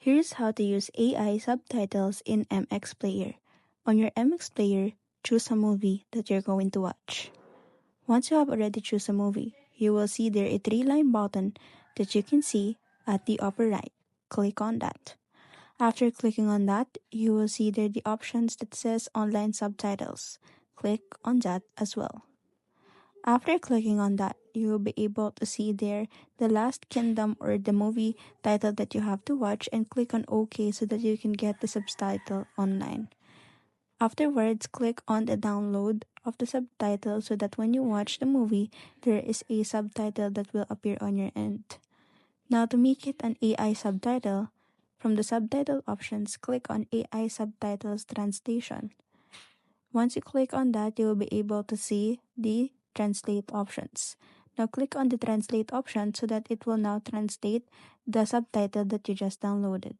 Here's how to use AI subtitles in MX Player. On your MX Player, choose a movie that you're going to watch. Once you have already choose a movie, you will see there a three-line button that you can see at the upper right. Click on that. After clicking on that, you will see there the options that says online subtitles. Click on that as well. After clicking on that, you will be able to see there the last kingdom or the movie title that you have to watch and click on OK so that you can get the subtitle online. Afterwards, click on the download of the subtitle so that when you watch the movie, there is a subtitle that will appear on your end. Now to make it an AI subtitle, from the subtitle options, click on AI subtitles translation. Once you click on that, you will be able to see the translate options. Now click on the translate option so that it will now translate the subtitle that you just downloaded.